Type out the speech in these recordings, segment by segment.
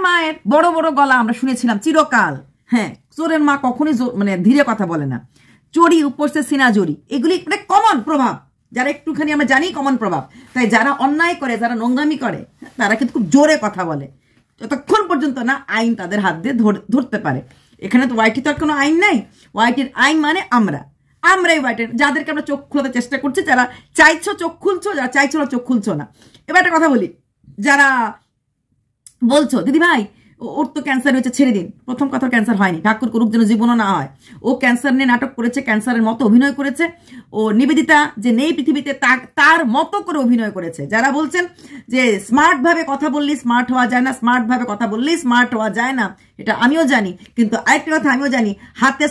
মায়ের বড় বড় গলা আমরা শুনেছিলাম চিরকাল। হ্যাঁ, চোরের মা কখনোই মানে ধীরে কথা বলে না। চোরি উপসে সিনা জড়ি, এগুলি মানে কমন প্রভাব, যারা একটুখানি আমরা জানি কমন প্রভাব। তাই যারা অন্যায় করে, যারা নোংরামি করে, তারা কিন্তু খুব জোরে কথা বলে, যতক্ষণ পর্যন্ত না আইন তাদের হাত দিয়ে ধরতে পারে। এখানে তো ওয়াইটি তো আর কোনো আইন নাই। ওয়াইটির আইন মানে আমরাই ওয়াইটের, যাদেরকে আমরা চোখ খোলাতে চেষ্টা করছি, যারা চাইছো চোখ খুলছো, যারা চাইছো না চোখ খুলছো না। এবার একটা কথা বলি, যারা বলছো দিদি ভাই ওর তো ক্যান্সার হয়েছে ছেড়ে দিন, প্রথম কথা ক্যান্সার হয়নি, ঠাকুর করুক যেন জীবনও না হয়। ও ক্যান্সার নিয়ে নাটক করেছে, ক্যান্সারের মতো অভিনয় করেছে। ও নিবেদিতা যে নেই পৃথিবীতে তার মতো করে অভিনয় করেছে। যারা বলছেন যে স্মার্ট ভাবে কথা বললেই স্মার্ট হওয়া যায় না, স্মার্ট ভাবে কথা বললেই স্মার্ট হওয়া যায় না, এটা আমিও জানি। কিন্তু আরেকটা কথা আমিও জানি, হাতে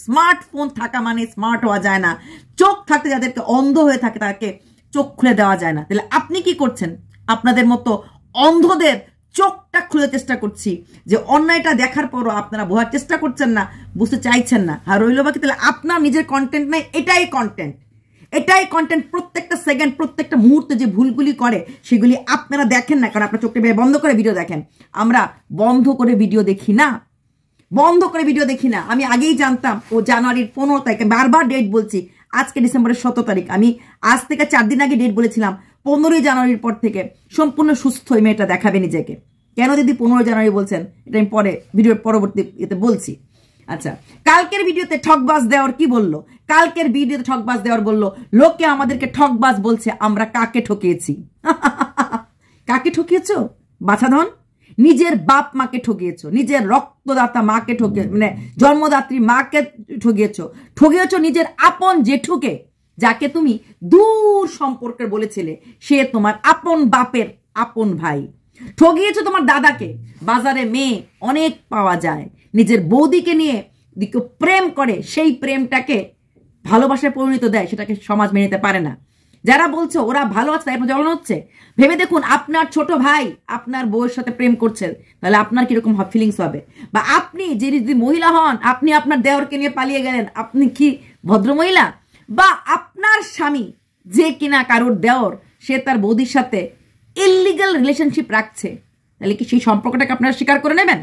স্মার্টফোন থাকা মানে স্মার্ট হওয়া যায় না। চোখ থাকতে যাদেরকে অন্ধ হয়ে থাকে তাকে চোখ খুলে দেওয়া যায় না। তাহলে আপনি কি করছেন? আপনাদের মতো অন্ধদের চোখটা খুলে চেষ্টা করছি, যে অন্যায়টা দেখার পরও আপনারা বোঝার চেষ্টা করছেন না, বুঝতে চাইছেন না। আর রইল বাকি তাহলে আপনার নিজের কন্টেন্ট নাই, এটাই কন্টেন্ট। প্রত্যেকটা সেকেন্ড, প্রত্যেকটা মুহূর্তে যে ভুলগুলি করে সেগুলি আপনারা দেখেন না, কারণ আপনার চোখটা বন্ধ করে ভিডিও দেখেন। আমরা বন্ধ করে ভিডিও দেখি না, আমি আগেই জানতাম ও জানুয়ারির 15 তারিখে, বারবার ডেট বলছি, আজকে ডিসেম্বরের 17 তারিখ, আমি আজ থেকে 4 দিন আগে ডেট বলেছিলাম 15 জানুয়ারির পর থেকে সম্পূর্ণ সুস্থ এই মেয়েটা দেখাবে নিজেকে। কেন দিদি 15 জানুয়ারি বলছেন, এটা আমি পরে ভিডিওর পরবর্তী এতে বলছি। আচ্ছা, কালকের ভিডিওতে ঠকবাজ দেওয়ার কি বললো? কালকের ভিডিওতে ঠকবাজ দেওয়ার বললো, লোকে আমাদেরকে ঠকবাজ বলছে, আমরা কাকে ঠকিয়েছি? কাকে ঠকিয়েছো বাছাধন? নিজের বাপ মাকে ঠকিয়েছো, নিজের রক্তদাতা মাকে মানে জন্মদাত্রী মাকে ঠকিয়েছো নিজের আপন জেঠুকে, যাকে তুমি দূর সম্পর্কের বলেছিলে, সে তোমার আপন বাপের আপন ভাই। ঠকিয়েছো তোমার দাদাকে। বাজারে মেয়ে অনেক পাওয়া যায়, নিজের বৌদিকে নিয়ে প্রেম করে, সেই প্রেমটাকে ভালোবাসায় পরিণত দেয়, সেটাকে সমাজ মেনে নিতে পারে না। যারা বলছো ওরা ভালো আছে তাই জ্বলন হচ্ছে, ভেবে দেখুন আপনার ছোট ভাই আপনার বউয়ের সাথে প্রেম করছে, তাহলে আপনার কিরকম ফিলিংস হবে? বা আপনি যদি মহিলা হন, আপনি আপনার দেওরকে নিয়ে পালিয়ে গেলেন, আপনি কি ভদ্র মহিলা? বা আপনার স্বামী যে কিনা কারোর দেওর, সে তার বৌদির সাথে ইলিগাল রিলেশনশিপ রাখছে, তাহলে কি সেই সম্পর্কটাকে আপনারা স্বীকার করে নেবেন?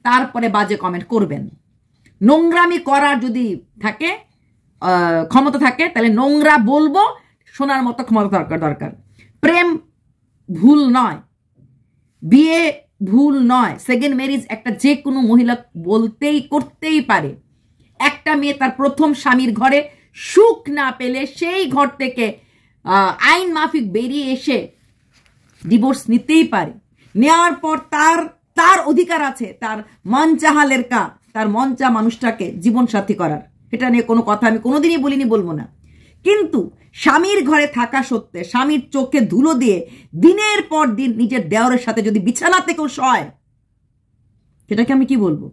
তারপরে বাজে কমেন্ট করবেন। নোংরামি করার যদি থাকে ক্ষমতা থাকে, তাহলে নোংরা বলবো, শোনার মতো ক্ষমতা দরকার। প্রেম ভুল নয়, বিয়ে ভুল নয়, সেকেন্ড ম্যারেজ একটা যে কোনো মহিলা করতেই পারে। একটা মেয়ে তার প্রথম স্বামীর ঘরে সুখ না পেলে সেই ঘর থেকে আইন মাফিক বেরিয়ে এসে ডিভোর্স নিতেই পারে। নেওয়ার পর তার অধিকার আছে তার মন চাহা লেরকা, তার মন চা মানুষটাকে জীবন সাথী করার। এটা নিয়ে কোনো কথা আমি কোনোদিনই বলিনি, বলবো না। কিন্তু স্বামীর ঘরে থাকা সত্ত্বে স্বামীর চোখে ধুলো দিয়ে দিনের পর দিন নিজের দেওরের সাথে যদি বিছানা থেকেও শয়, সেটাকে আমি কি বলবো?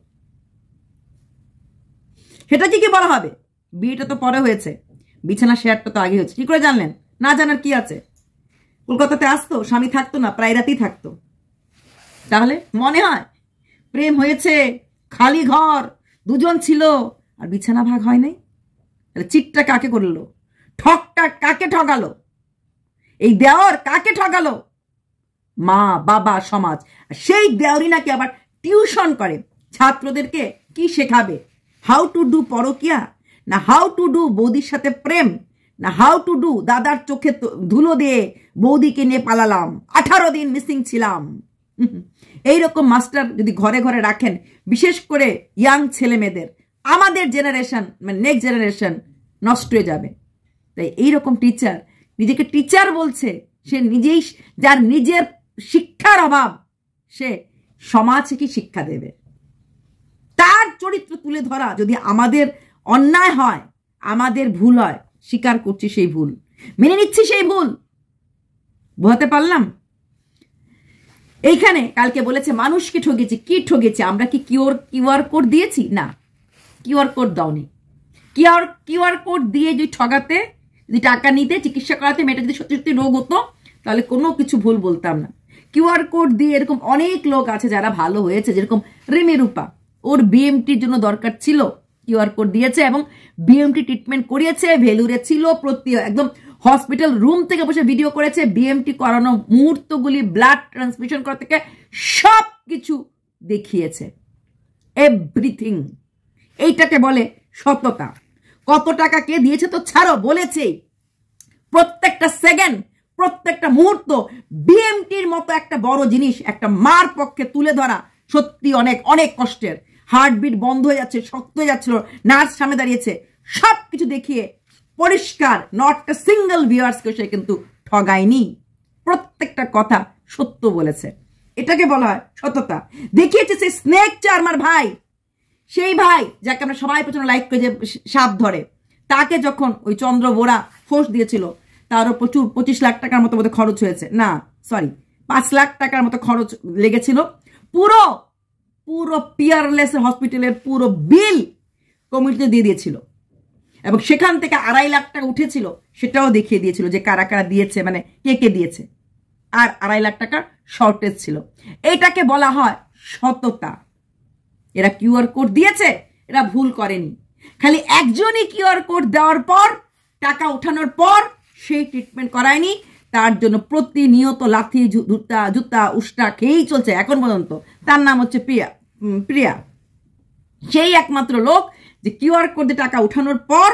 সেটা কি বলা হবে? বিয়েটা তো পরে হয়েছে, বিছানা শেয়ারটা তো আগে হয়েছে। কি করে জানলেন? না জানার কি আছে? কলকাতাতে আসতো, স্বামী থাকতো না, প্রায় রাতেই থাকতো। তাহলে মনে হয় প্রেম হয়েছে, খালি ঘর, দুজন ছিল, আর বিছানা ভাগ হয় নাই? তাহলে চিটটা কাকে করলো? ঠকটা কাকে ঠকালো? এই দেওর কাকে ঠকালো? মা, বাবা, সমাজ। সেই দেওরই নাকি আবার টিউশন করে ছাত্রদেরকে। কি শেখাবে? হাউ টু ডু পরকিয়া, না হাউ টু ডু বৌদির সাথে প্রেম, না হাউ টু ডু দাদার চোখে ধুলো দিয়ে বৌদিকে নিয়ে পালালাম, 18 দিন মিসিং ছিলাম। এইরকম মাস্টার যদি ঘরে ঘরে রাখেন, বিশেষ করে ইয়াং ছেলে মেয়েদের, আমাদের জেনারেশন মানে নেক্সট জেনারেশন নষ্ট হয়ে যাবে। তাই এইরকম টিচার নিজেকে টিচার বলছে, সে নিজেই, যার নিজের শিক্ষার অভাব, সে সমাজে কি শিক্ষা দেবে? তার চরিত্র তুলে ধরা যদি আমাদের অন্যায় হয়, আমাদের ভুল হয়, স্বীকার করছি সেই ভুল, মেনে নিচ্ছি সেই ভুল। বোঝাতে পারলাম? এইখানে কালকে বলেছে মানুষকে ঠকেছি। কি ঠকেছে? আমরা কি কিউআর কোড দিয়েছি? না, কিউআর কোড দাওনি। কিউআর কোড দিয়ে যদি ঠগাতে, যদি টাকা নিতে, চিকিৎসা করাতে, মেয়েটা যদি সত্যি সত্যি রোগ হতো, তাহলে কোনো কিছু ভুল বলতাম না। কিউআর কোড দিয়ে এরকম অনেক লোক আছে যারা ভালো হয়েছে, যেরকম রিমি রূপা, ওর বিএমটির জন্য দরকার ছিল, কিউআর কোড দিয়েছে এবং বিএমটি ট্রিটমেন্ট করিয়েছে, ভেলুরে ছিল, একদম হসপিটাল রুম থেকে বসে ভিডিও করেছে, বিএমটি করানো মুহূর্তগুলি, ব্লাড ট্রান্সমিশন করা থেকে সব কিছু দেখিয়েছে, এভরিথিং। এইটাকে বলে সততা। কত টাকা কে দিয়েছে তো ছাড়ো, বলেছে প্রত্যেকটা সেকেন্ড, প্রত্যেকটা মুহূর্ত বিএমটির মতো একটা বড় জিনিস একটা মার পক্ষে তুলে ধরা সত্যি অনেক অনেক কষ্টের। হার্টবিট বন্ধ হয়ে যাচ্ছে, শক্ত হয়ে যাচ্ছিল, নার্স সামনে দাঁড়িয়েছে, সব কিছু দেখিয়ে পরিষ্কার, নট এ সিঙ্গেল ভিউয়ার্সকে সে কিন্তু ঠগায়নি, প্রত্যেকটা কথা সত্য বলেছে। এটাকে বলা হয় সততা। দেখিয়েছে সেই স্নেক চার্মার ভাই, সেই ভাই যাকে আমরা সবাই প্রচন্ড লাইক করে, যে সাপ ধরে, তাকে যখন ওই চন্দ্র বোরা ফোর্স দিয়েছিল, তারও প্রচুর 25 লাখ টাকার মতো বোধহয় খরচ হয়েছে, না সরি 5 লাখ টাকার মতো খরচ লেগেছিল। পুরো পুরো পিয়ারলেস হসপিটালের পুরো বিল কমিটিতে দিয়ে দিয়েছিল, এবং সেখান থেকে 2.5 লাখ টাকা উঠেছিল, সেটাও দেখিয়ে দিয়েছিল যে কারা কারা দিয়েছে, মানে কে কে দিয়েছে, আর 2.5 লাখ টাকার শর্টেজ ছিল। এটাকে বলা হয় সততা। এরা কিউআর কোড দিয়েছে, এরা ভুল করেনি। খালি একজনই কিউআর কোড দেওয়ার পর, টাকা ওঠানোর পর সেই ট্রিটমেন্ট করায়নি, তার জন্য প্রতিনিয়ত লাথি জুতা উষ্টা খেয়েই চলছে এখন পর্যন্ত। তার নাম হচ্ছে প্রিয়া। সেই একমাত্র লোক যে কিউআর কোডে টাকা উঠানোর পর,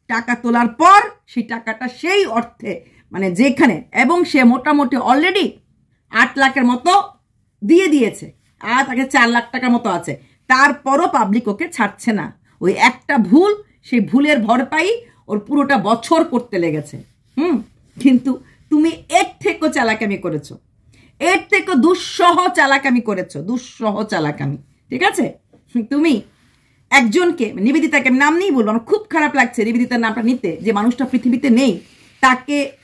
টাকা তোলার পর সেই টাকাটা সেই অর্থে, মানে যেখানে, এবং সে মোটামুটি অলরেডি 8 লাখের মতো দিয়ে দিয়েছে, আর তাকে 4 লাখ টাকার মতো আছে। তারপরও পাবলিক ওকে ছাড়ছে না। ওই একটা ভুল, সেই ভুলের ভরপাই ওর পুরোটা বছর করতে লেগেছে। কিন্তু তুমি এর থেকেও চালাকামি করেছো, এর থেকে দুঃসহ চালাকামি করেছো, দুঃসহ চালাকামি। ঠিক আছে, তুমি একজনকে, নিবেদিতাকে আমি নাম নিয়েই বলবো, আমার খুব খারাপ লাগছে নিবেদিতার নামটা নিতে, যে মানুষটা পৃথিবীতে নেই,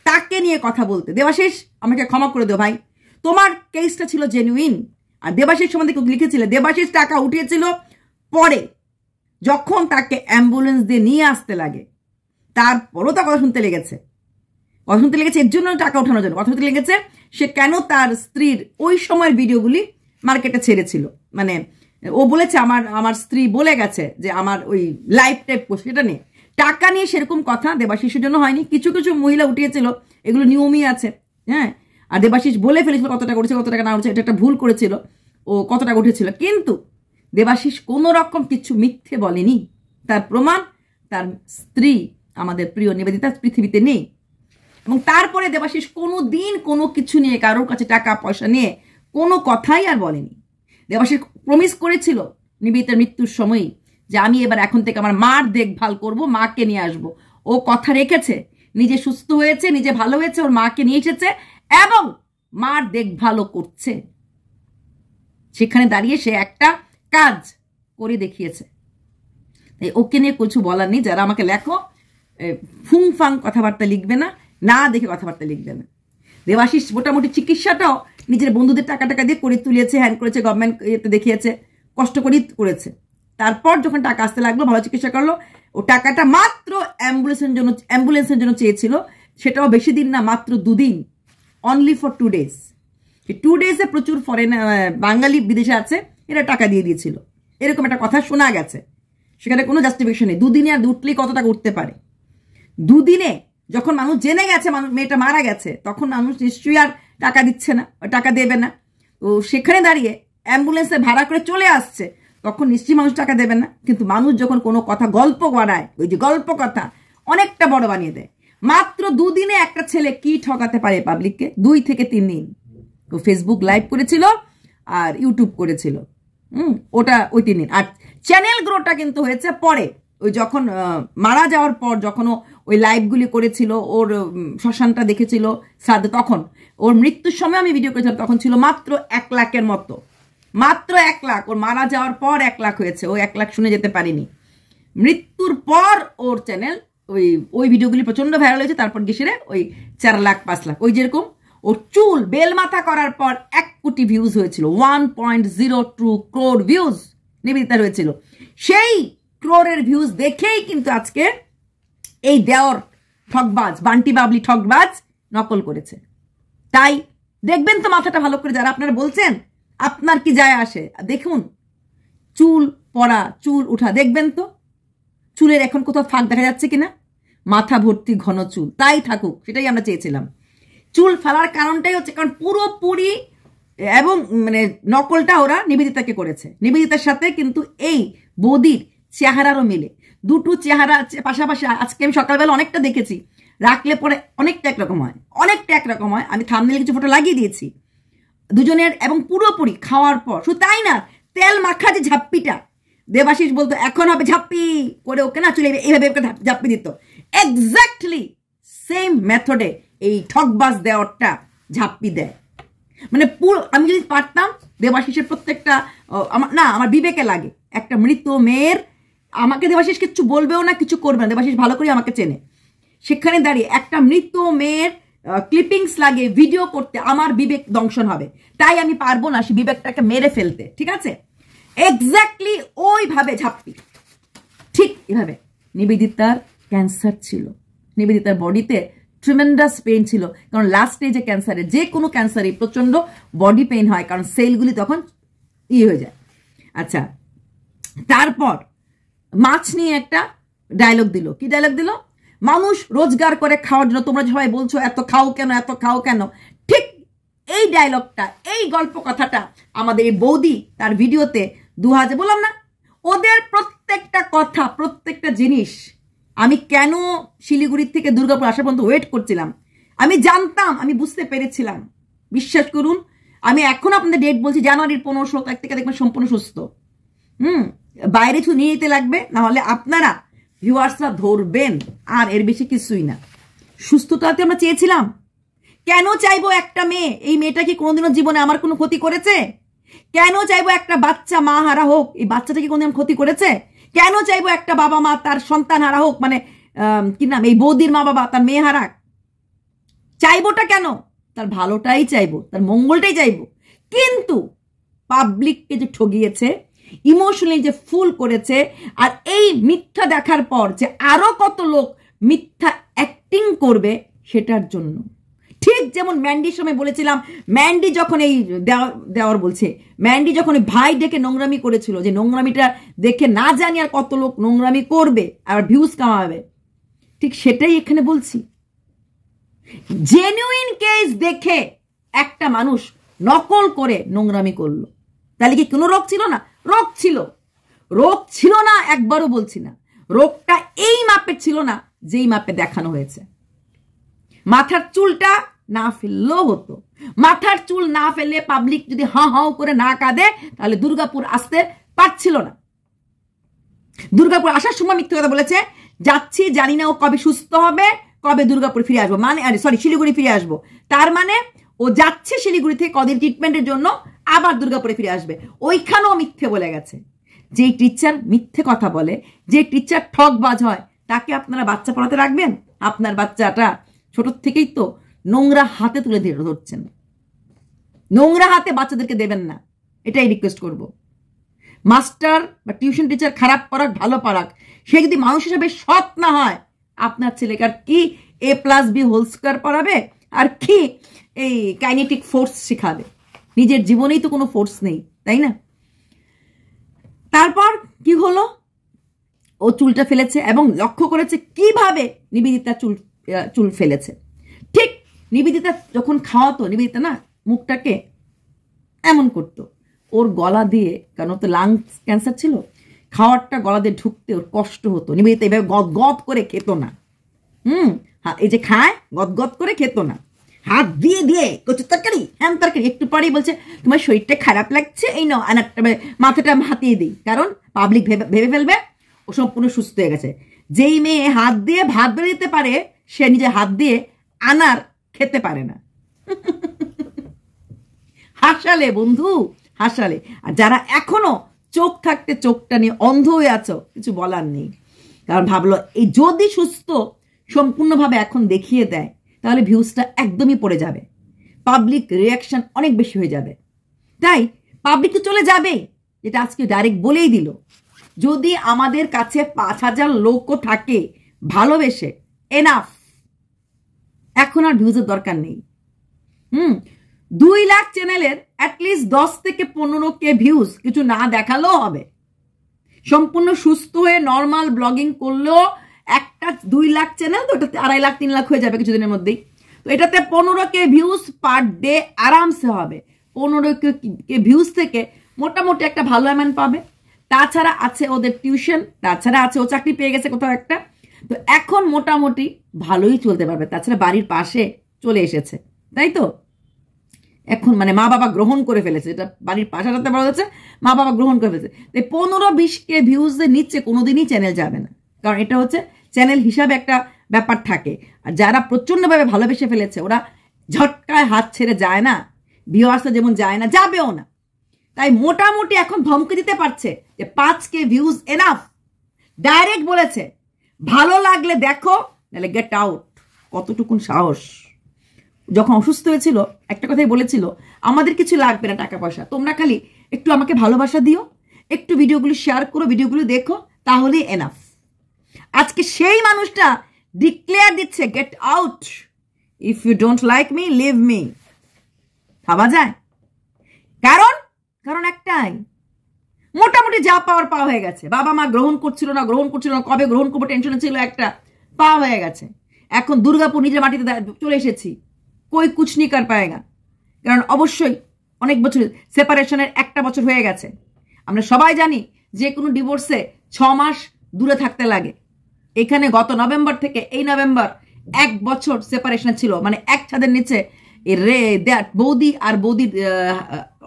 তাকে নিয়ে কথা বলতে। দেবাশিস, আমাকে ক্ষমা করে দেও ভাই, তোমার কেসটা ছিল জেনুইন। আর দেবাশিস সম্বন্ধে লিখেছিলে, দেবাশিস টাকা উঠিয়েছিল পরে, যখন তাকে অ্যাম্বুলেন্স দিয়ে নিয়ে আসতে লাগে, তারপরও তা কথা শুনতে লেগেছে, এর জন্য টাকা ওঠানোর জন্য কথা শুনতে লেগেছে। সে কেন তার স্ত্রীর ওই সময়ের ভিডিওগুলি মার্কেটে ছেড়েছিল, মানে ও বলেছে আমার স্ত্রী বলে গেছে যে আমার ওই লাইভ টাইপ পোস্ট, সেটা নিয়ে টাকা নিয়ে সেরকম কথা দেবাশিসের জন্য হয়নি। কিছু কিছু মহিলা উঠিয়েছিল, এগুলো নিয়মই আছে, হ্যাঁ। আর দেবাশিস বলে ফেলেছিল কত টাকা উঠেছে, কত টাকা না উঠেছে, এটা একটা ভুল করেছিল, ও কত টাকা উঠেছিল। কিন্তু দেবাশিস কোনো রকম কিছু মিথ্যে বলেনি। তার প্রমাণ, তার স্ত্রী আমাদের প্রিয় নিবেদিতা পৃথিবীতে নেই, এবং তারপরে দেবাশিস কোনো দিন কোনো কিছু নিয়ে, কারোর কাছে টাকা পয়সা নিয়ে কোনো কথাই আর বলেনি। দেবাশিস প্রমিস করেছিল নিবেদিতার মৃত্যুর সময়ই যে আমি এবার এখন থেকে আমার মার দেখভাল করব, মাকে নিয়ে আসবো। ও কথা রেখেছে, নিজে সুস্থ হয়েছে, নিজে ভালো হয়েছে, ওর মাকে নিয়ে এসেছে এবং মার দেখভালও করছে। সেখানে দাঁড়িয়ে সে একটা কাজ করে দেখিয়েছে। তাই ওকে নিয়ে কিছু বলার নেই। যারা আমাকে লেখো, ফুংফাং কথাবার্তা লিখবে না, না দেখে কথাবার্তা লিখবে না। দেবাশিস মোটামুটি চিকিৎসাটাও নিজের বন্ধুদের টাকা দিয়ে করে তুলেছে, হ্যান্ড করেছে, গভর্নমেন্ট ইয়েতে দেখিয়েছে, কষ্ট করেই করেছে। তারপর যখন টাকা আসতে লাগলো, ভালো চিকিৎসা করলো, ও টাকাটা মাত্র অ্যাম্বুলেন্সের জন্য চেয়েছিল, সেটাও বেশি দিন না, মাত্র 2 দিন, অনলি ফর 2 days। 2 days প্রচুর বাঙালি বিদেশে আছে, এরা টাকা দিয়ে দিয়েছিল, এরকম একটা কথা শোনা গেছে। সেখানে কোনো জাস্টিফিকেশন নেই। 2 দিনে আর উঠলেই কত টাকা উঠতে পারে? 2 দিনে যখন মানুষ জেনে গেছে মেয়েটা মারা গেছে, তখন মানুষ নিশ্চয়ই আর টাকা দিচ্ছে না, টাকা দেবে না। তো সেখানে দাঁড়িয়ে অ্যাম্বুলেন্সে ভাড়া করে চলে আসছে, তখন নিশ্চয়ই মানুষ টাকা দেবে না। কিন্তু মানুষ যখন কোনো কথা গল্প বাড়ায়, ওই যে গল্প কথা অনেকটা বড় বানিয়ে দেয়। মাত্র 2 দিনে একটা ছেলে কি ঠকাতে পারে পাবলিককে? 2 থেকে 3 দিন ও ফেসবুক লাইভ করেছিল আর ইউটিউব করেছিল, ওটা ওই 3 দিন। আর চ্যানেল গ্রোটা কিন্তু হয়েছে পরে, ওই যখন মারা যাওয়ার পর, যখন ওই লাইভগুলি করেছিল, ওর শ্মশানটা দেখেছিল শ্রাদ্ধ, তখন ওর মৃত্যুর সময় আমি ভিডিও করেছিলাম, তখন ছিল মাত্র 1 লাখের মতো, মাত্র 1 লাখ। ওর মারা যাওয়ার পর 1 লাখ হয়েছে, ও 1 লাখ শুনে যেতে পারিনি। মৃত্যুর পর ওর চ্যানেল ওই ভিডিওগুলি প্রচন্ড ভাইরাল হয়েছে, তারপর গেছে ওই 4 লাখ 5 লাখ। ওই যেরকম ওর চুল বেলমাথা করার পর 1 কোটি ভিউজ হয়েছিল, 1.02 crore ভিউজ নিবেদিতার হয়েছিল। সেই ক্রোরের ভিউজ দেখেই কিন্তু আজকে এই দেওর ঠকবাজ, বান্টি বাবলি ঠকবাজ নকল করেছে। তাই দেখবেন তো মাথাটা ভালো করে, যারা আপনারা বলছেন আপনার কি যায় আসে, দেখুন চুল পড়া, চুল উঠা, দেখবেন তো চুলের এখন কোথাও ফাঁক দেখা যাচ্ছে কিনা। মাথা ভর্তি ঘন চুল, তাই থাকুক, সেটাই আমরা চেয়েছিলাম। চুল ফেলার কারণটাই হচ্ছে কারণ পুরোপুরি এবং মানে নকলটা ওরা নিবেদিতাকে করেছে। নিবেদিতার সাথে কিন্তু এই বৌদির চেহারারও মিলে, দুটো চেহারা পাশাপাশি। আজকে আমি সকালবেলা অনেকটা দেখেছি, রাখলে পরে অনেকটা একরকম হয়, অনেকটা একরকম হয়। আমি থাম্বনেইলে কিছু ফটো লাগিয়ে দিয়েছি দুজনের, এবং পুরোপুরি খাওয়ার পর। শুধু তাই না, তেল মাখা যে ঝাপ্পিটা, দেবাশিস বলতো এখন হবে ঝাপ্পি করে, ওকে না চলে এইভাবে ঝাপ্পি দিত। এক্স্যাক্টলি সেম মেথডে এই ঠকবাজ দেওয়ারটা ঝাপ্পি দেয়। মানে পুরো আমি যদি পারতাম দেবাশিসের প্রত্যেকটা আমার বিবেকে লাগে, একটা মৃত মেয়ের, আমাকে দেবাশিস কিছু বলবেও না, কিছু করবে না, দেবাশিস ভালো করে আমাকে চেনে, সেখানে দাঁড়িয়ে একটা মৃত মেয়ের ক্লিপিংস লাগে ভিডিও করতে, আমার বিবেক দংশন হবে। তাই আমি পারবো না সে বিবেকটাকে মেরে ফেলতে, ঠিক আছে? এক্স্যাক্টলি ওইভাবে ঝাপ্পি, ঠিক এভাবে। নিবেদিতার ক্যান্সার ছিল, নিবেদিতার বডিতে ট্রিমেন্ডাস পেইন ছিল, কারণ লাস্ট স্টেজে ক্যান্সারে, যে কোনো ক্যান্সারে প্রচন্ড বডি পেইন হয়, কারণ সেলগুলি তখন হয়ে যায়। আচ্ছা, তারপর মাছ নিয়ে একটা ডায়লগ দিল। কি ডায়লগ দিল? মানুষ রোজগার করে খাওয়ার জন্য, তোমরা সবাই বলছো এত খাও কেন, এত খাও কেন। ঠিক এই ডায়লগটা, এই গল্প কথাটা আমাদের এই বৌদি তার ভিডিওতে 2000 বললাম না, ওদের প্রত্যেকটা কথা, প্রত্যেকটা জিনিস। আমি কেন শিলিগুড়ির থেকে দুর্গাপুর আসা পর্যন্ত ওয়েট করছিলাম, আমি জানতাম, আমি বুঝতে পেরেছিলাম। বিশ্বাস করুন, আমি এখন আপনাদের ডেট বলছি, জানুয়ারির 15 তারিখ থেকে দেখবেন সম্পূর্ণ সুস্থ। বাইরে শুধু নিয়ে যেতে লাগবে, না হলে আপনারা ভিউয়ার্সরা ধরবেন, আর এর বেশি কিছুই না। সুস্থতাতে আমরা চেয়েছিলাম। কেন চাইবো একটা মেয়ে, এই মেয়েটা কি কোনোদিনও জীবনে আমার কোনো ক্ষতি করেছে? কেন চাইবো একটা বাচ্চা মা হারা হোক, এই বাচ্চাটা কি কোনোদিন ক্ষতি করেছে? কেন চাইবো একটা বাবা মা তার সন্তান হারা হোক, মানে কি নাম, এই বৌদির মা বাবা তার মেয়ে হারাক? চাইবোটা কেন? তার ভালোটাই চাইবো, তার মঙ্গলটাই চাইবো। কিন্তু পাবলিককে যে ঠগিয়েছে, ইমোশনালি যে ফুল করেছে, আর এই মিথ্যা দেখার পর যে আরো কত লোক মিথ্যা অ্যাক্টিং করবে সেটার জন্য। ঠিক যেমন ম্যান্ডির সময় বলেছিলাম, ম্যান্ডি যখন এই দেওয়ার বলছে, ম্যান্ডি যখন ভাই ডেকে নোংরামি করেছিল, যে নোংরামিটা দেখে না জানি আর কত লোক নোংরামি করবে আর ভিউজ কামাবে, ঠিক সেটাই এখানে বলছি। জেনুইন কেস দেখে একটা মানুষ নকল করে নোংরামি করলো, তাহলে কি কোনো রোগ ছিল না? রোগ ছিল, রোগ ছিল না একবারও বলছি না। রোগটা এই মাপের ছিল না যেই মাপে দেখানো হয়েছে। মাথার চুলটা না ফেললেও হতো, মাথার চুল না ফেললে পাবলিক যদি হাঁ হাঁ করে না কাঁদে, তাহলে দুর্গাপুর আসতে পারছিল না। দুর্গাপুর আসার সময় মিথ্যে কথা বলেছে, যাচ্ছি জানি না ও কবে সুস্থ হবে, কবে দুর্গাপুর ফিরে আসবো, মানে শিলিগুড়ি ফিরে আসবো। তার মানে ও যাচ্ছে শিলিগুড়ি থেকে কদিন ট্রিটমেন্টের জন্য, আবার দুর্গাপুরে ফিরে আসবে। ওইখানেও মিথ্যে বলে গেছে। যে টিচার মিথ্যে কথা বলে, যে টিচার ঠকবাজ হয়, তাকে আপনারা বাচ্চা পড়াতে রাখবেন? আপনার বাচ্চাটা ছোট থেকেই তো নোংরা হাতে তুলে ধরছেন। নোংরা হাতে বাচ্চাদেরকে দেবেন না, এটাই রিকোয়েস্ট করব। মাস্টার বা টিউশন টিচার খারাপ পড়াক ভালো পড়াক, সে যদি মানুষ হিসাবে সৎ না হয়, আপনার ছেলেকে আর কি A+B² পড়াবে, আর কি এই কাইনেটিক ফোর্স শিখাবে? নিজের জীবনেই তো কোনো ফোর্স নেই, তাই না? তারপর কি হলো? ও চুলটা ফেলেছে এবং লক্ষ্য করেছে কিভাবে নিবেদিতা চুল ফেলেছে। ঠিক নিবেদিতা যখন খাওয়াতো, নিবেদিতা না মুখটাকে এমন করতো, ওর গলা দিয়ে, কারণ ওর তো লাংস ক্যান্সার ছিল, খাওয়ারটা গলা দিয়ে ঢুকতে ওর কষ্ট হতো। নিবেদিতা এইভাবে গদ করে খেত না। এই যে খায়, গদ করে খেত না, হাত দিয়ে দিয়ে কচু তরকারি, হ্যান তরকারি। একটু পরেই বলছে তোমার শরীরটা খারাপ লাগছে, এই নাও আনারটা, মাথাটা হাতিয়ে দিই, কারণ পাবলিক ভেবে ফেলবে ও সম্পূর্ণ সুস্থ হয়ে গেছে। যেই মেয়ে হাত দিয়ে ভাত বেড়ে দিতে পারে, সে নিজে হাত দিয়ে আনার খেতে পারে না। হাসালে বন্ধু, হাসালে। আর যারা এখনো চোখ থাকতে চোখটা নিয়ে অন্ধ হয়ে আছো, কিছু বলার নেই। কারণ ভাবলো এই যদি সুস্থ সম্পূর্ণভাবে এখন দেখিয়ে দেয়, তাহলে ভিউজটা একদমই পড়ে যাবে, পাবলিক রিয়াকশন অনেক বেশি হয়ে যাবে। তাই পাবলিক তো চলে যাবে, যেটা আজকে ডাইরেক্ট বলেই দিল। যদি আমাদের কাছে 5000 লোকও থাকে ভালোবেসে, এনাফ, এখন আর ভিউজের দরকার নেই। 2 লাখ চ্যানেলের অ্যাটলিস্ট 10 থেকে 15K ভিউজ কিছু না দেখালেও হবে। সম্পূর্ণ সুস্থ হয়ে নর্মাল ব্লগিং করলেও একটা 2 লাখ চ্যানেল, তো ওটাতে 2.5 লাখ 3 লাখ হয়ে যাবে কিছুদিনের মধ্যেই। তো এটাতে 15K ভিউজ পার ডে আরামসে হবে। 15K ভিউজ থেকে মোটামুটি একটা ভালো অ্যামাউন্ট পাবে। তাছাড়া আছে ওদের টিউশন, তাছাড়া আছে ও চাকরি পেয়ে গেছে কোথাও একটা, তো এখন মোটামুটি ভালোই চলতে পারবে। তাছাড়া বাড়ির পাশে চলে এসেছে, তাই তো? এখন মানে মা বাবা গ্রহণ করে ফেলেছে, এটা বাড়ির পাশাটাতে বলা যাচ্ছে, মা বাবা গ্রহণ করে ফেলেছে। তাই 15-20K ভিউজের নিচে কোনোদিনই চ্যানেল যাবে না, কারণ এটা হচ্ছে চ্যানেল হিসাবে একটা ব্যাপার থাকে। আর যারা প্রচণ্ডভাবে ভালোবেসে ফেলেছে ওরা ঝটকায় হাত ছেড়ে যায় না, ভিউয়ার্সরা যেমন যায় না, যাবেও না। তাই মোটামুটি এখন ধমকে দিতে পারছে যে 5K ভিউজ এনাফ। ডাইরেক্ট বলেছে ভালো লাগলে দেখো, নাহলে গেট আউট। কতটুকুন সাহস! যখন অসুস্থ হয়েছিল একটা কথাই বলেছিল, আমাদের কিছু লাগবে না টাকা পয়সা, তোমরা খালি একটু আমাকে ভালোবাসা দিও, একটু ভিডিওগুলো শেয়ার করো, ভিডিওগুলো দেখো, তাহলেই এনাফ। আজকে সেই মানুষটা ডিক্লেয়ার দিচ্ছে get out, if you don't like me leave me. ভাবা যায়? কারণ একটাই, মোটামুটি যা পাওয়ার পাওয়া হয়ে গেছে। বাবা মা গ্রহণ করছিল না, কবে গ্রহণ করবো টেনশনে ছিল, একটা পাওয়া হয়ে গেছে। এখন দুর্গাপুর নিজের মাটিতে চলে এসেছি, কই কুছ নি কর পায়েগা। কারণ অবশ্যই অনেক বছর সেপারেশনের 1টা বছর হয়ে গেছে। আমরা সবাই জানি যে কোনো ডিভোর্সে 6 মাস দূরে থাকতে লাগে। এখানে গত নভেম্বর থেকে এই নভেম্বর 1 বছর সেপারেশন ছিল, মানে এক ছাদের নিচে বৌদি আর বৌদির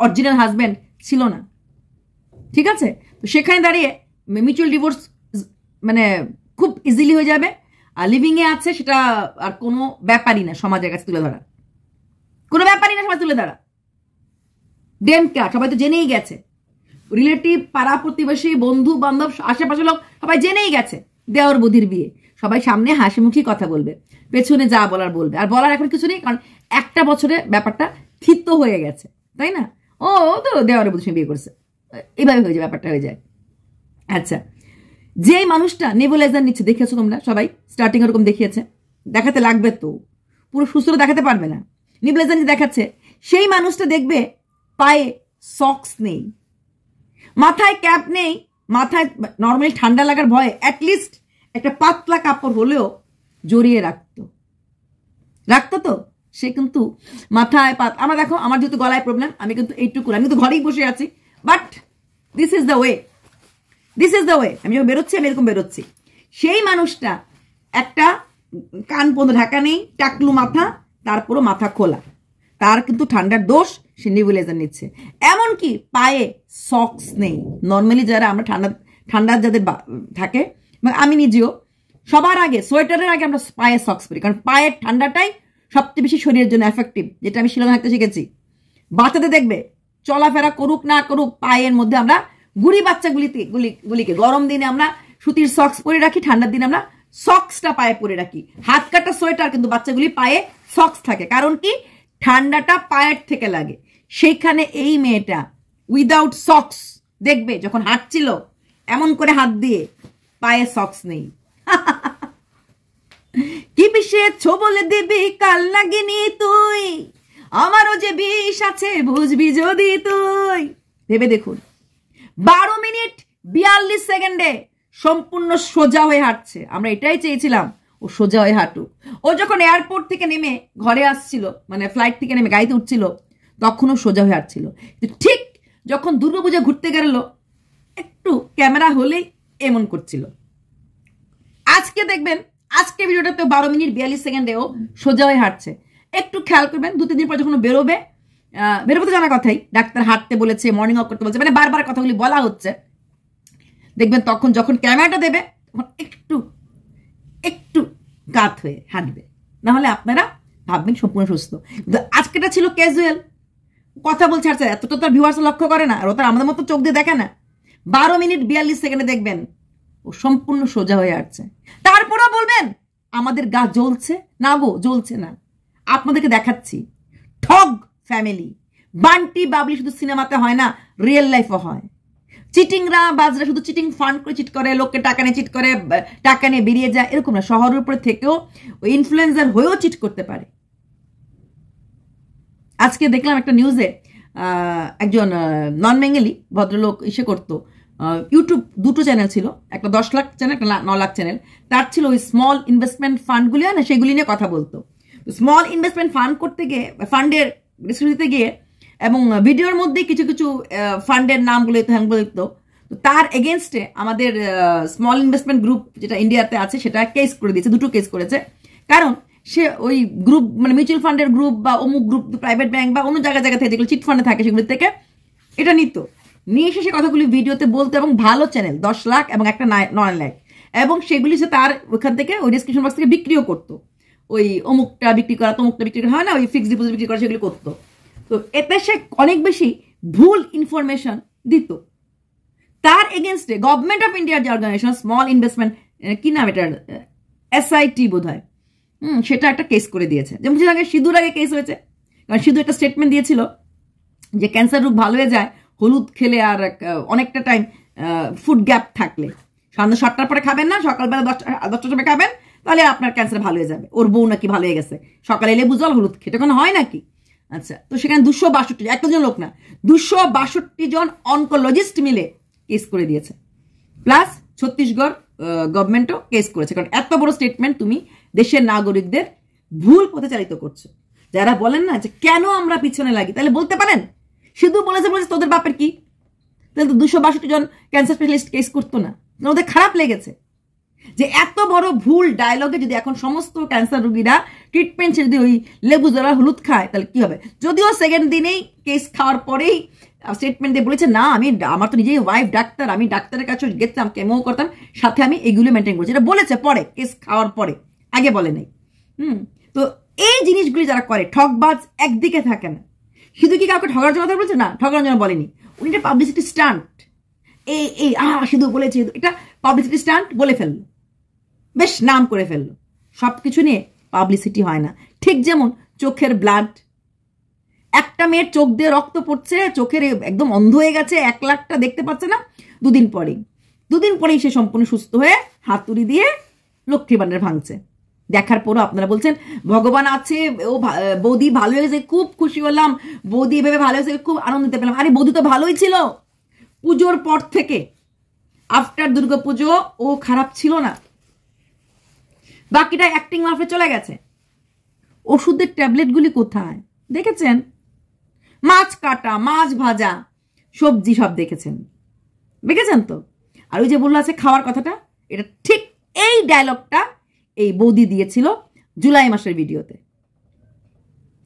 অরিজিনাল হাজব্যান্ড ছিল না, ঠিক আছে? তো সেখানে দাঁড়িয়ে মিউচুয়াল ডিভোর্স মানে খুব ইজিলি হয়ে যাবে। আর লিভিংয়ে আছে, সেটা আর কোনো ব্যাপারই না সমাজের কাছে তুলে ধরা, কোনো ব্যাপারই না সমাজ তুলে ধরা। ডেমকা সবাই তো জেনেই গেছে, রিলেটিভ, পাড়া প্রতিবেশী, বন্ধু বান্ধব, আশেপাশের লোক সবাই জেনেই গেছে দেওর বৌদির বিয়ে। সবাই সামনে হাসি মুখী কথা বলবে, পেছনে যা বলার বলবে। আর বলার এখন কিছু নেই, কারণ 1টা বছরে ব্যাপারটা থিত হয়ে গেছে, তাই না? ও তো দেওয়ারের বৌদির সঙ্গে বিয়ে করছে, এইভাবে হয়ে যায়, ব্যাপারটা হয়ে যায়। আচ্ছা, যেই মানুষটা নেবুলাইজার নিচ্ছে, দেখেছো তোমরা সবাই, স্টার্টিং এরকম দেখিয়েছে, দেখাতে লাগবে তো, পুরো সুস্থ দেখাতে পারবে না। নেবুলাইজার নিয়ে দেখাচ্ছে, সেই মানুষটা দেখবে পায়ে সক্স নেই, মাথায় ক্যাপ নেই, মাথায় নর্মালি ঠান্ডা লাগার ভয়ে অ্যাটলিস্ট একটা পাতলা কাপড় হলেও জড়িয়ে রাখতো তো। সে কিন্তু মাথায় আমার দেখো, আমার যেহেতু গলায় প্রবলেম, আমি কিন্তু এইটুকু, আমি কিন্তু ঘরেই বসে আছি, but this is the way. আমি যখন বেরোচ্ছি আমি এরকম বেরোচ্ছি। সেই মানুষটা একটা কান পর্যন্ত ঢাকা নেই, টাকলু মাথা, তারপরও মাথা খোলা, তার কিন্তু ঠান্ডার দোষ, সে নেবুলাইজার নিচ্ছে। এমনকি পায়ে সক্স নেই। নর্মালি যারা আমরা ঠান্ডা যাদের থাকে, আমি নিজেও সবার আগে সোয়েটারের আগে আমরা পায়ে সক্স পরি, কারণ পায়ের ঠান্ডাটাই সবচেয়ে বেশি শরীরের জন্য এফেক্টিভ, যেটা আমি শিলং থাকতে শিখেছি। বাচ্চাদের দেখবে চলাফেরা করুক না করুক, পায়ের মধ্যে আমরা গুলিকে গরম দিনে আমরা সুতির সক্স পরে রাখি, ঠান্ডার দিনে আমরা সক্সটা পায়ে পরে রাখি। হাত কাটা সোয়েটার, কিন্তু বাচ্চাগুলি পায়ে সক্স থাকে, কারণ কি ঠান্ডাটা পায়ের থেকে লাগে। সেইখানে এই মেয়েটা উইদাউট সক্স দেখবে যখন হাঁটছিল এমন করে হাত দিয়ে, পায়ে সক্স নেই। কি বিষেছ বলে দিবি কাল নাগিনি তুই, আমারও যে বিষ আছে বুঝবি যদি তুই। ভেবে দেখুন, 12 মিনিট 42 সেকেন্ডে সম্পূর্ণ সোজা হয়ে হাঁটছে। আমরা এটাই চেয়েছিলাম, ও সোজা হয়ে হাঁটুক। ও যখন এয়ারপোর্ট থেকে নেমে ঘরে আসছিল, মানে ফ্লাইট থেকে নেমে গাড়িতে উঠছিল, তখনও সোজা হয়ে হাঁটছিল। ঠিক যখন দুর্গাপূজা ঘুরতে গেল, একটু ক্যামেরা হলেই এমন করছিল। আজকে দেখবেন, আজকে ভিডিওটাতে 12 মিনিট 42 সেকেন্ডে ও সোজা হয়ে হাঁটছে। একটু খেয়াল করবেন, 2-3 দিন পর যখন বেরোবে তো জানা কথাই, ডাক্তার হাঁটতে বলেছে, মর্নিং ওয়াক করতে বলেছে, মানে বারবার কথাগুলি বলা হচ্ছে। দেখবেন তখন যখন ক্যামেরাটা দেবে, তখন একটু কাত হয়ে হাঁটবে, নাহলে আপনারা ভাববেন সম্পূর্ণ সুস্থ। আজকেটা ছিল ক্যাজুয়াল, কথা বলছে, আর এতটা তার ভিউয়ার্স লক্ষ্য করে না, আর ও তার আমাদের মতো চোখ দিয়ে দেখে না। 12 মিনিট 42 সেকেন্ডে দেখবেন ও সম্পূর্ণ সোজা হয়ে আসছে। তারপরেও বলবেন আমাদের গা জ্বলছে না, গো জ্বলছে না। আপনাদেরকে দেখাচ্ছি, ঠগ ফ্যামিলি। বান্টি বাবলি শুধু সিনেমাতে হয় না, রিয়েল লাইফও হয়। চিটিংরা বাজরা শুধু চিটিং ফান্ড করে চিট করে, লোককে টাকা নিয়ে চিট করে, টাকা নিয়ে বেরিয়ে যায়, এরকম না। শহরের উপরে থেকেও ওই ইনফ্লুয়েন্সার হয়েও চিট করতে পারে। আজকে দেখলাম একটা নিউজে একজন নন বেঙ্গলি ভদ্রলোক করতো, ইউটিউব দুটো চ্যানেল ছিল, একটা 10 লাখ চ্যানেল, একটা 9 লাখ চ্যানেল। তার ছিল ওই স্মল ইনভেস্টমেন্ট ফান্ডগুলি না, সেগুলি নিয়ে কথা বলতো। স্মল ইনভেস্টমেন্ট ফান্ড করতে গিয়ে, ফান্ডের ডিসক্রিপশন দিতে গিয়ে এবং ভিডিওর মধ্যে কিছু কিছু ফান্ডের নামগুলো দিত। তো তার এগেনস্টে আমাদের স্মল ইনভেস্টমেন্ট গ্রুপ যেটা ইন্ডিয়াতে আছে সেটা কেস করে দিয়েছে, দুটো কেস করেছে। কারণ সে ওই গ্রুপ মানে মিউচুয়াল ফান্ডের গ্রুপ বা অমুক গ্রুপ, প্রাইভেট ব্যাংক বা অন্য জায়গা থেকে যেগুলো চিট ফান্ডে থাকে সেগুলি থেকে এটা নিয়ে এসে সে কথাগুলি ভিডিওতে বলতো। এবং ভালো চ্যানেল 10 লাখ এবং একটা 9 লাখ, এবং সেগুলি সে তার ওখান থেকে ওই ডিসক্রিপশন বক্স থেকে বিক্রিও করতো। ওই অমুকটা বিক্রি করা, তমুকটা বিক্রি করা হয় না, ওই ফিক্সড ডিপোজিট বিক্রি করা, সেগুলি করতো। তো এতে সে অনেক বেশি ভুল ইনফরমেশন দিত। তার এগেনস্টে গভর্নমেন্ট অফ ইন্ডিয়ার যে অর্গানাইজেশন স্মল ইনভেস্টমেন্ট, কি নাম এটার, SIT বোধ হয়, সেটা একটা কেস করে দিয়েছে। যেমন সিধুর আগে কেস হয়েছে, কারণ সিধু একটা স্টেটমেন্ট দিয়েছিল যে ক্যান্সার রোগ ভালো হয়ে যায় হলুদ খেলে আর অনেকটা টাইম ফুড গ্যাপ থাকলে, সন্ধ্যা 7টার পরে খাবেন না, সকালবেলা 10টার সময় খাবেন, তাহলে আপনার ক্যান্সার ভালো হয়ে যাবে। ওর বউ নাকি ভালো হয়ে গেছে সকালে লেবু জল হলুদ খেতে, কোনো হয় নাকি? আচ্ছা, তো সেখানে 262 একজন লোক না, 262 জন অনকোলজিস্ট মিলে কেস করে দিয়েছে। প্লাস ছত্তিশগড় গভর্নমেন্টও কেস করেছে, কারণ এত বড় স্টেটমেন্ট তুমি দেশের নাগরিকদের ভুল পথে চালিত করছো। যারা বলেন না যে কেন আমরা পিছনে লাগি, তাহলে বলতে পারেন শুধু বলেছে তোদের বাপের কি, তাহলে তো 262 জন ক্যান্সার স্পেশালিস্ট কেস করতো না? ওদের খারাপ লেগেছে যে এত বড় ভুল ডায়লগে যদি এখন সমস্ত ক্যান্সার রোগীরা ট্রিটমেন্ট যদি ওই লেবু জলা হলুদ খায় তাহলে কি হবে। যদিও সেকেন্ড দিনেই কেস খাওয়ার পরেই স্টেটমেন্ট দিয়ে বলেছে না, আমার তো নিজেই ওয়াইফ ডাক্তার, আমি ডাক্তারের কাছে গেতাম, কেমো করতাম, সাথে আমি এগুলো মেনটেন করছি, এটা বলেছে পরে, কেস খাওয়ার পরে, আগে বলে নাই। তো এই জিনিসগুলি যারা করে, ঠকবাজ একদিকে থাকে না। শুধু কি কাউকে ঠগার জন্য বলছে না, ঠগার জন্য বলেনি, উনি এটা পাবলিসিটি স্টান্ট, শুধু বলেছে, এটা পাবলিসিটি স্টান্ট বলে ফেললো, বেশ নাম করে ফেললো। সব কিছু নিয়ে পাবলিসিটি হয় না। ঠিক যেমন চোখের ব্লাড, একটা মেয়ের চোখ দিয়ে রক্ত পড়ছে, চোখের একদম অন্ধ হয়ে গেছে, 1 লাখটা দেখতে পাচ্ছে না, দুদিন পরেই সে সম্পূর্ণ সুস্থ হয়ে হাতুড়ি দিয়ে লক্ষ্মী ভান্ডার ভাঙছে। দেখার পরও আপনারা বলছেন ভগবান আছে, ও বৌদি ভালো হয়েছে, খুব খুশি হলাম, বৌদি এভাবে ভালো হয়েছে, খুব আনন্দ পেলাম। আরে বৌদি তো ভালোই ছিল পুজোর পর থেকে, আফটার দুর্গা পুজো ও খারাপ ছিল না, বাকিটা অ্যাক্টিং মারফে চলে গেছে। ওষুধের ট্যাবলেটগুলি কোথায় দেখেছেন? মাছ কাটা, মাছ ভাজা, সবজি সব দেখেছেন তো। আর ওই যে বললো আছে খাওয়ার কথাটা, এটা ঠিক এই ডায়লগটা এই বৌদি দিয়েছিল জুলাই মাসের ভিডিওতে।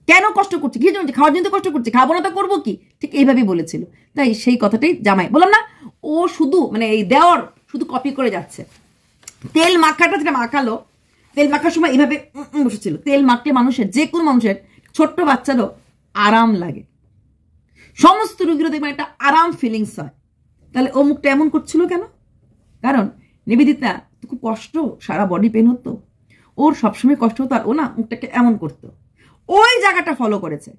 কেন কষ্ট করছি, কি জন্য? খাওয়ার জন্য কষ্ট করছি, খাবো না তো করবো কি, ঠিক এইভাবেই বলেছিল। তাই সেই কথাটাই জামাই, বললাম না, ও শুধু মানে এই দেওয়ার শুধু কপি করে যাচ্ছে। তেল মাখাটা যেটা মাখালো, তেল মাখার সময় এইভাবে বসেছিল। তেল মাখলে মানুষের, যে কোনো মানুষের, ছোট্ট বাচ্চারও আরাম লাগে, সমস্ত রোগীরও দেখবেন একটা আরাম ফিলিংস হয়। তাহলে ও মুখটা এমন করছিল কেন? কারণ নিবেদিতা খুব কষ্ট, সারা বডি পেন হতো, ওর সবসময় কষ্ট হতো, আর ও না মুখটাকে এমন করতো, ওই জায়গাটা ফলো করেছে।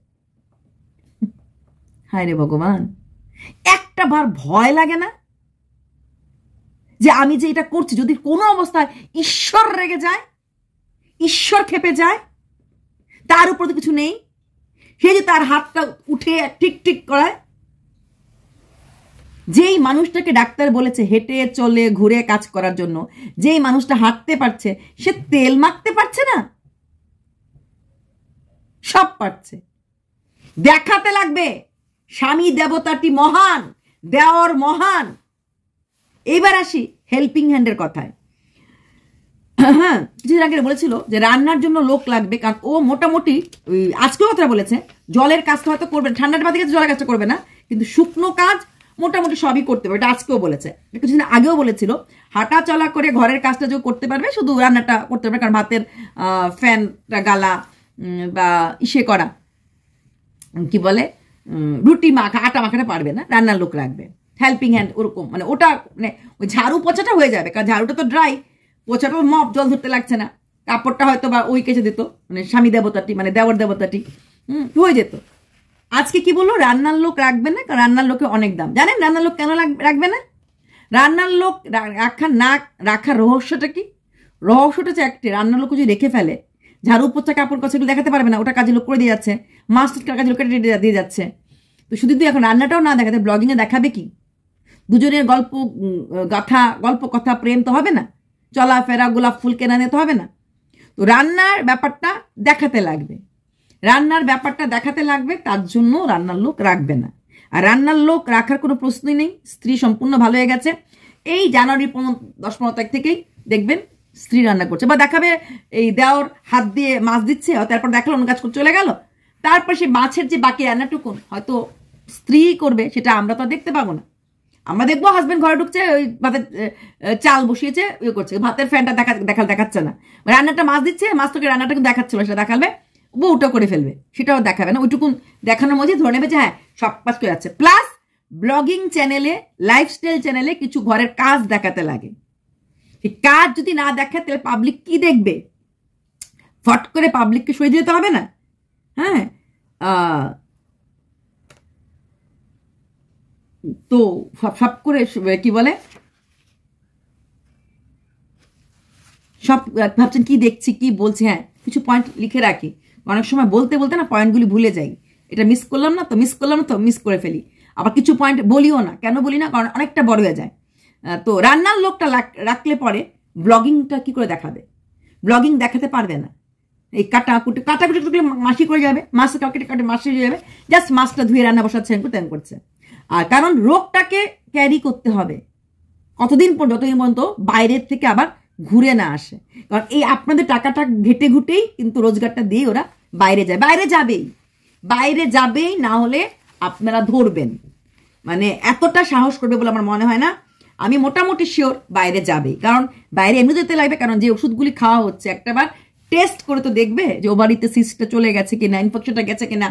হায় রে ভগবান, একটা বার ভয় লাগে না যে আমি যে এটা করছি, যদি কোনো অবস্থায় ঈশ্বর রেগে যায়, ঈশ্বর খেপে যায়, তার উপর তো কিছু নেই, সে যে তার হাতটা উঠে ঠিক করায়। যেই মানুষটাকে ডাক্তার বলেছে হেঁটে চলে ঘুরে কাজ করার জন্য, যেই মানুষটা হাঁটতে পারছে, সে তেল মাখতে পারছে না? সব পারছে, দেখাতে লাগবে স্বামী দেবতাটি মহান, দেওর মহান। এইবার আসি হেল্পিং হ্যান্ডের কথায়। হ্যাঁ, কিছুদিন আগে বলেছিল যে রান্নার জন্য লোক লাগবে, কারণ ও মোটামুটি আজকেও কথা বলেছে জলের কাজটা হয়তো করবে না, ঠান্ডার বাদে জলের কাজটা করবে না, কিন্তু শুকনো কাজ মোটামুটি সবই করতে পারবে। এটা আজকেও বলেছে, কিছুদিন আগেও বলেছিল হাঁটা চলা করে ঘরের কাজটা যে করতে পারবে, শুধু রান্নাটা করতে পারবে, কারণ ভাতের ফ্যানটা গালা বা ইসে করা, কি বলে, রুটি মাখা, আটা মাখাটা পারবে না, রান্নার লোক রাখবে, হেল্পিং হ্যান্ড ওরকম। মানে ওটা মানে ওই ঝাড়ু পোছাটা হয়ে যাবে, কারণ ঝাড়ুটা তো ড্রাই, পোছাটা মপ, জল ধরতে লাগছে না, কাপড়টা হয়তো বা ওই কেচে দিত, মানে স্বামী দেবতাটি মানে দেওর দেবতাটি হয়ে যেত। আজকে কি বললো, রান্নার লোক রাখবে না, কারণ রান্নার লোকে অনেক দাম। জানেন রান্নার লোক কেন রাখবে না? রান্নার লোক রাখার রহস্যটা কি? রহস্যটা হচ্ছে একটি, রান্নার লোক যদি রেখে ফেলে, ঝাড়ু পোছা কাপড় কাছাগুলো দেখাতে পারবে না, ওটা কাজে লোক করে দিয়ে যাচ্ছে, মাছ কাজে লোক দিয়ে যাচ্ছে। তো শুধু এখন রান্নাটাও না দেখাতে ব্লগিংয়ে দেখাবে কি? দুজনের গল্প কথা প্রেম তো হবে না, চলাফেরা গোলাপ ফুল কেনা নিতে হবে না। তো রান্নার ব্যাপারটা দেখাতে লাগবে, তার জন্য রান্নার লোক রাখবে না। আর রান্নার লোক রাখার কোনো প্রশ্নই নেই, স্ত্রী সম্পূর্ণ ভালো হয়ে গেছে। এই জানুয়ারি 10-15 তারিখ থেকেই দেখবেন স্ত্রী রান্না করছে, বা দেখাবে এই দেওর হাত দিয়ে মাছ দিচ্ছে, তারপর দেখলো অন্য কাজ করতে চলে গেল, তারপর সেই মাছের যে বাকি রান্নাটুকুন হয়তো স্ত্রী করবে, সেটা আমরা তো দেখতে পাবো না। আমরা দেখবো হাজবেন্ড ঘরে ঢুকছে, ওই ভাতের চাল বসিয়েছে, ইয়ে করছে, ভাতের ফ্যানটা দেখাচ্ছে না, রান্নাটা মাছ দিচ্ছে, মাছ তোকে রান্নাটা কিন্তু দেখাচ্ছিল, সেটা দেখাবে, বউটা করে ফেলবে, সেটাও দেখাবে না। ওইটুকুন দেখানোর মধ্যে ধরে নেবে যে হ্যাঁ সব কাজ করে যাচ্ছে। প্লাস ব্লগিং চ্যানেলে, লাইফস্টাইল চ্যানেলে কিছু ঘরের কাজ দেখাতে লাগে। সেই কাজ যদি না দেখে তাহলে পাবলিক কি দেখবে? ফট করে পাবলিককে সই দিতে হবে না? হ্যাঁ, তো সব করে কি বলে, সব ভাবছেন কি দেখছি কি বলছি। হ্যাঁ, কিছু পয়েন্ট লিখে রাখি, অনেক সময় বলতে না পয়েন্টগুলি ভুলে যাই, এটা মিস করলাম না তো মিস করে ফেলি। আবার কিছু পয়েন্ট বলিও না, কেন বলি না, কারণ অনেকটা বড় হয়ে যায়। তো রান্নার লোকটা রাখলে পরে ব্লগিংটা কি করে দেখাবে? ব্লগিং দেখাতে পারবে না। এই কাটাকুটি মাসি করে যাবে, মাছটা কাটে মাসি হয়ে যাবে, জাস্ট মাছটা ধুয়ে রান্না বসাচ্ছে, তেন করছে। আর কারণ রোগটাকে ক্যারি করতে হবে যতদিন পর্যন্ত বাইরের থেকে আবার ঘুরে না আসে। কারণ এই আপনাদের টাকাটা ঘেটে ঘুটেই কিন্তু রোজগারটা দিয়ে ওরা বাইরে যাবেই, না হলে আপনারা ধরবেন। মানে এতটা সাহস করবে বলে আমার মনে হয় না। আমি মোটামুটি শিওর বাইরে যাবেই, কারণ বাইরে এমনি যেতে লাগবে, কারণ যে ওষুধগুলি খাওয়া হচ্ছে একটাবার টেস্ট করে তো দেখবে যে ওভারিতে সিস্টটা চলে গেছে কিনা, ইনফেকশনটা গেছে কিনা,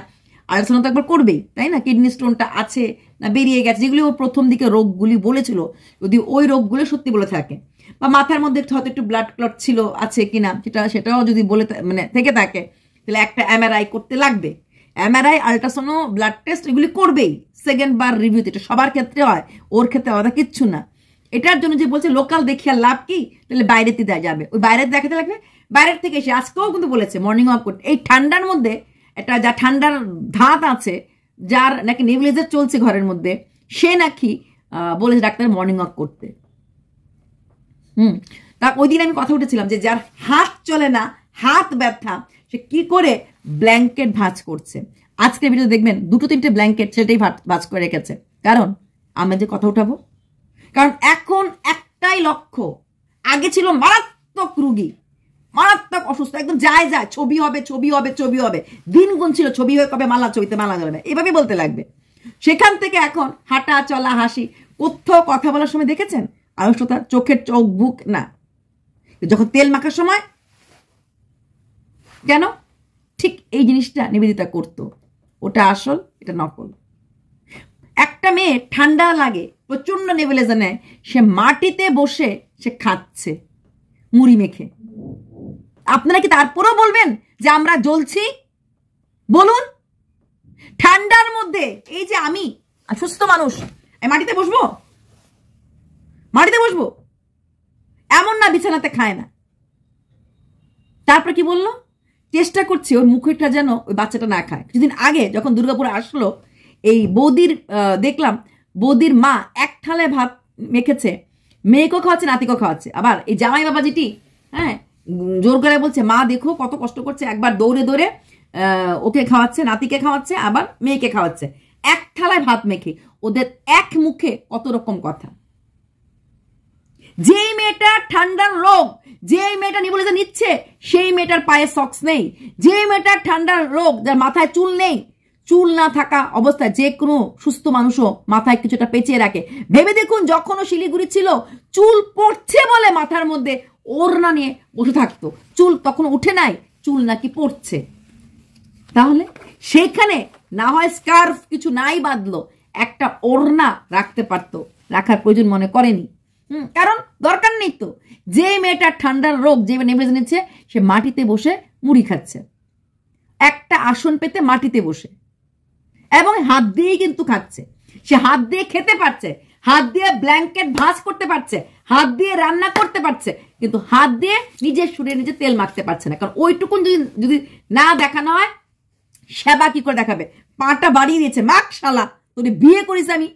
আলোচনা তো একবার করবেই, তাই না? কিডনি স্টোনটা আছে না বেরিয়ে গেছে, যেগুলি ও প্রথম দিকে রোগগুলি বলেছিল, যদি ওই রোগগুলো সত্যি বলে থাকে, বা মাথার মধ্যে হয়তো একটু ব্লাড ক্লট আছে কিনা সেটাও যদি বলে থেকে থাকে, তাহলে একটা এমআরআই করতে লাগবে। এমআরআই, আল্ট্রাসাউন্ড, ব্লাড টেস্ট এগুলি করবেই সেকেন্ড বার রিভিউতে। এটা সবার ক্ষেত্রে হয়, ওর ক্ষেত্রে আলাদা কিচ্ছু না। এটার জন্য যে বলছে লোকাল দেখিয়া লাভ কি, তাহলে বাইরেতে দেওয়া যাবে, ওই বাইরে দেখাতে লাগবে। বাইরের থেকে এসে আজকেও কিন্তু বলেছে মর্নিং ওয়াক করতে। এই ঠান্ডার মধ্যে একটা যা ঠান্ডার ধাত আছে, যার নাকি নেবুলাইজার চলছে ঘরের মধ্যে, সে নাকি বলেছে ডাক্তার মর্নিং ওয়াক করতে। তা ওই দিন আমি কথা উঠেছিলাম যে যার হাত চলে না, হাত ব্যথা, সে কি করে ব্ল্যাঙ্কেট ভাঁজ করছে। আজকের ভিডিও দেখবেন 2-3টে ব্ল্যাঙ্কেট সেটাই ভাঁজ করে রেখেছে। কারণ আমি যে কথা উঠাবো, কারণ এখন একটাই লক্ষ্য। আগে ছিল মারাত্মক রুগী, মারাত্মক অসুস্থ, একদম যায় ছবি হবে, দিন গুণ ছিল ছবি হয়ে কবে ছবিতে মালা যাবে, এভাবে বলতে লাগবে। সেখান থেকে এখন হাঁটা চলা হাসি, কোথাও কথা বলার সময় দেখেছেন আড়ষ্টতা, চোখের চোখ বুক না, যখন তেল মাখার সময় কেন ঠিক এই জিনিসটা নিবেদিতা করতো। ওটা আসল, এটা নকল। একটা মেয়ে ঠান্ডা লাগে, প্রচন্ড নেবুলাইজার নেয়, সে মাটিতে বসে সে খাচ্ছে মুড়ি মেখে। আপনারা কি তারপরেও বলবেন যে আমরা জ্বলছি? বলুন। ঠান্ডার মধ্যে এই যে আমি সুস্থ মানুষ, মাটিতে বসবো এমন না, বিছানাতে খায় না। তারপর কি বললো, চেষ্টা করছি ওর মুখটা যেন ওই বাচ্চাটা না খায়। কিছুদিন আগে যখন দুর্গাপুরে আসলো, এই বৌদির দেখলাম বৌদির মা এক থালায় ভাত মেখেছে, মেয়েকেও খাওয়াচ্ছে, নাতিকেও খাওয়াচ্ছে। আবার এই জামাই বাবা যেটি হ্যাঁ জোর করে বলছে, মা দেখো কত কষ্ট করছে, একবার দৌড়ে ওকে খাওয়াচ্ছে, নাতিকে খাওয়াচ্ছে, আবার মেয়েকে খাওয়াচ্ছে, এক থালায় ভাত মেখে। ওদের এক মুখে কত রকম কথা। যেই মেয়েটা ঠান্ডার রোগ, যেই মেয়েটা নেবুলাইজার নিচ্ছে, সেই মেয়েটার পায়ে সক্স নেই। যেই মেয়েটার ঠান্ডার রোগ, যার মাথায় চুল নেই, চুল না থাকা অবস্থায় যে কোনো সুস্থ মানুষও মাথায় কিছুটা পেঁচিয়ে রাখে। ভেবে দেখুন, যখনও শিলিগুড়ি ছিল, চুল পড়ছে বলে মাথার মধ্যে ওড়না নিয়ে বসে থাকতো, চুল তখন উঠে নাই, চুল নাকি পড়ছে। তাহলে সেখানে না হয় স্কার্ফ কিছু নাই বাঁধলো, একটা ওড়না রাখতে পারতো, রাখার প্রয়োজন মনে করেনি। কারণ দরকার নেই তো। যে মেয়েটার ঠান্ডার রোগ, যে নেবুলাইজার নিচ্ছে, সে মাটিতে বসে মুড়ি খাচ্ছে, একটা আসন পেতে মাটিতে বসে, এবং হাত দিয়েই কিন্তু খাচ্ছে। সে হাত দিয়ে খেতে পারছে, হাত দিয়ে ব্ল্যাঙ্কেট ভাঁজ করতে পারছে, হাত দিয়ে রান্না করতে পারছে, কিন্তু হাত দিয়ে নিজের শরীরে নিজে তেল মাখতে পারছে না। কারণ ওইটুকুন যদি না দেখানো হয়, সেবা কি করে দেখাবে? পাটা বাড়িয়ে দিয়েছে, মাক শালা, তোরে বিয়ে করিস আমি,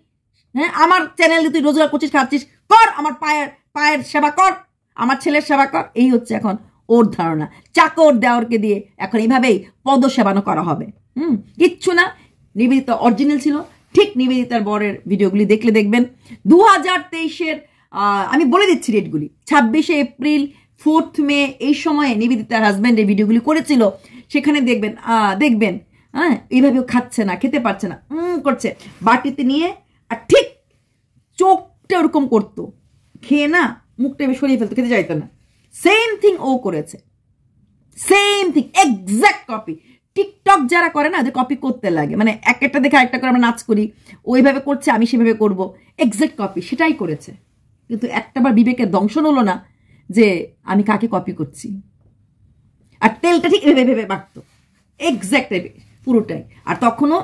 হ্যাঁ, আমার চ্যানেলে তুই রোজগার করছিস, খাচ্ছিস, কর, আমার পায়ের সেবা কর, আমার ছেলের সেবা কর। এই হচ্ছে এখন ওর ধারণা। চাকর দেওয়ারকে দিয়ে এখন এইভাবেই পদসেবানো করা হবে। কিচ্ছু না, নিবেদিতা অরিজিনাল ছিল। ঠিক নিবেদিতার বরের ভিডিওগুলি দেখলে দেখবেন 2023-এর, আমি বলে দিচ্ছি ডেটগুলি, 26শে এপ্রিল, 4th মে, এই সময়ে নিবেদিতার হাজব্যান্ডের ভিডিওগুলি করেছিল। সেখানে দেখবেন হ্যাঁ, এইভাবেও খাচ্ছে না, খেতে পারছে না, করছে বাটিতে নিয়ে, আর ঠিক চোখটা ওরকম করতো, খেয়ে না মুখটা সরিয়ে ফেলতো, খেতে চাইতো না। সেম থিং ও করেছে, same thing, exact copy. TikTok যারা করে না, ওদের কপি করতে লাগে, মানে একটা দেখে আরেকটা করে আমরা নাচ করি, ওইভাবে করছে, আমি সেভাবে করব, এক্সাক্ট কপি, সেটাই করেছে। কিন্তু একটাবার বিবেকের দংশন হলো না যে আমি কাকে কপি করছি। আর তেলটা ঠিক ভেবে বাড়তো, এক্সাক্ট পুরোটাই। আর তখনও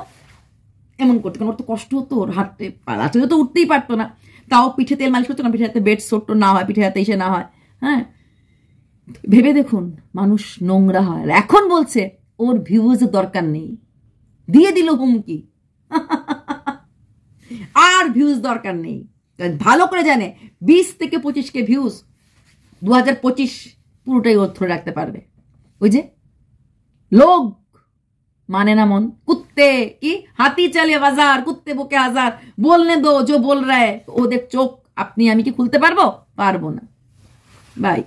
এমন করতো, কারণ ওর তো কষ্ট হতো, ওর হাতে তো উঠতেই পারতো না, তাও পিঠে তেল মালিশ করতো না, পিঠে হাতে বেড সোট না হয়, পিঠে হাতে এসে না হয়। হ্যাঁ, ভেবে দেখুন, মানুষ নোংরা হয়। আর এখন বলছে ওর ভিউজের দরকার নেই, দিয়ে দিল হুমকি। আর ভিউজ দরকার নেই, ভালো করে জানে 20 থেকে 25K ভিউজ 2025 পুরোটাই ওর ধরে রাখতে পারবে। ওই যে লোক মানে না মন, কুত্তে কি হাতি চলে বাজার, কুত্তে বুকে হাজার, বলনে দো जो बोल रहा है। ওদের চোখ আপনি আমি কি খুলতে পারবো? পারবো না। বাই।